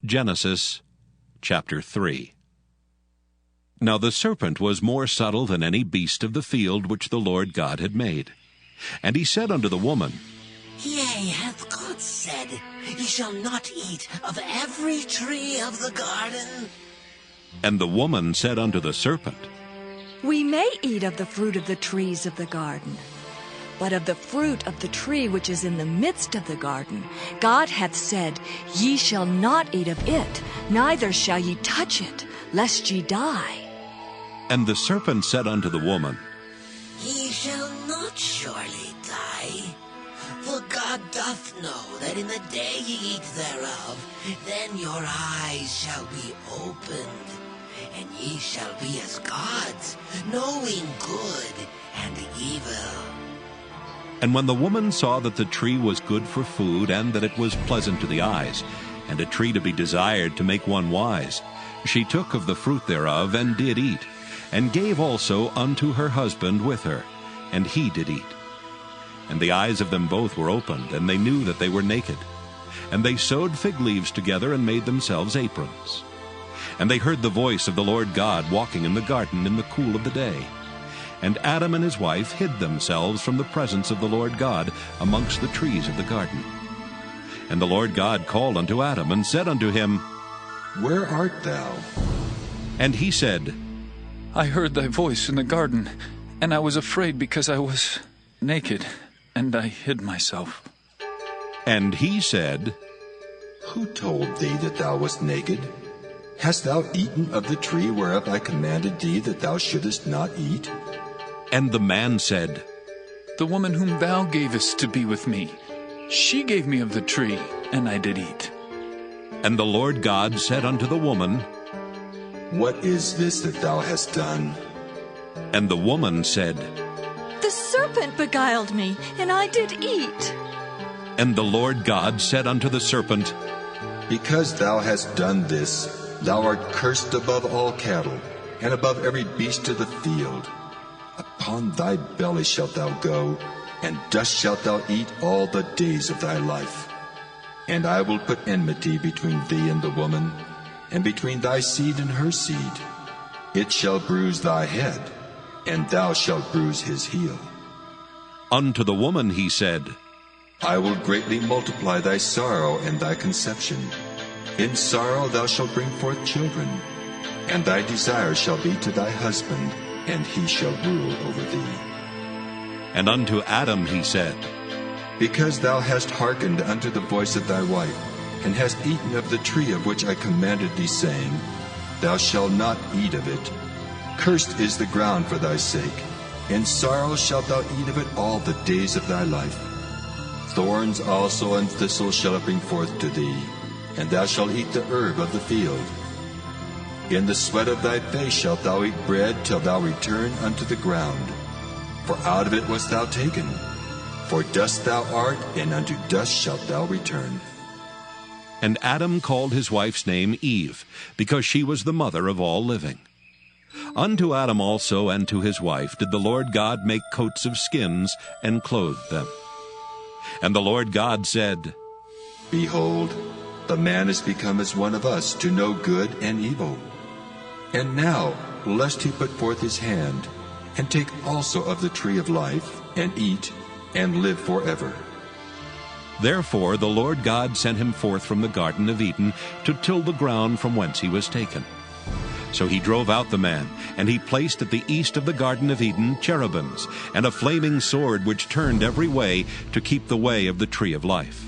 Genesis chapter 3. Now the serpent was more subtle than any beast of the field which the Lord God had made. And he said unto the woman, Yea, hath God said, Ye shall not eat of every tree of the garden? And the woman said unto the serpent, We may eat of the fruit of the trees of the garden. But of the fruit of the tree which is in the midst of the garden, God hath said, Ye shall not eat of it, neither shall ye touch it, lest ye die. And the serpent said unto the woman, Ye shall not surely die. For God doth know that in the day ye eat thereof, then your eyes shall be opened, and ye shall be as gods, knowing good and evil. And when the woman saw that the tree was good for food, and that it was pleasant to the eyes, and a tree to be desired to make one wise, she took of the fruit thereof, and did eat, and gave also unto her husband with her, and he did eat. And the eyes of them both were opened, and they knew that they were naked. And they sewed fig leaves together, and made themselves aprons. And they heard the voice of the Lord God walking in the garden in the cool of the day. And Adam and his wife hid themselves from the presence of the Lord God amongst the trees of the garden. And the Lord God called unto Adam, and said unto him, Where art thou? And he said, I heard thy voice in the garden, and I was afraid because I was naked, and I hid myself. And he said, Who told thee that thou wast naked? Hast thou eaten of the tree whereof I commanded thee that thou shouldest not eat? And the man said, The woman whom thou gavest to be with me, she gave me of the tree, and I did eat. And the Lord God said unto the woman, What is this that thou hast done? And the woman said, The serpent beguiled me, and I did eat. And the Lord God said unto the serpent, Because thou hast done this, thou art cursed above all cattle, and above every beast of the field. Upon thy belly shalt thou go, and dust shalt thou eat all the days of thy life. And I will put enmity between thee and the woman, and between thy seed and her seed. It shall bruise thy head, and thou shalt bruise his heel. Unto the woman he said, I will greatly multiply thy sorrow and thy conception. In sorrow thou shalt bring forth children, and thy desire shall be to thy husband, and he shall rule over thee. And unto Adam he said, Because thou hast hearkened unto the voice of thy wife, and hast eaten of the tree of which I commanded thee, saying, Thou shalt not eat of it. Cursed is the ground for thy sake. In sorrow shalt thou eat of it all the days of thy life. Thorns also and thistles shall it bring forth to thee, and thou shalt eat the herb of the field. In the sweat of thy face shalt thou eat bread till thou return unto the ground. For out of it wast thou taken. For dust thou art, and unto dust shalt thou return. And Adam called his wife's name Eve, because she was the mother of all living. Unto Adam also and to his wife did the Lord God make coats of skins, and clothed them. And the Lord God said, Behold, the man is become as one of us, to know good and evil. And now, lest he put forth his hand, and take also of the tree of life, and eat, and live forever. Therefore the Lord God sent him forth from the garden of Eden to till the ground from whence he was taken. So he drove out the man, and he placed at the east of the garden of Eden cherubims, and a flaming sword which turned every way to keep the way of the tree of life.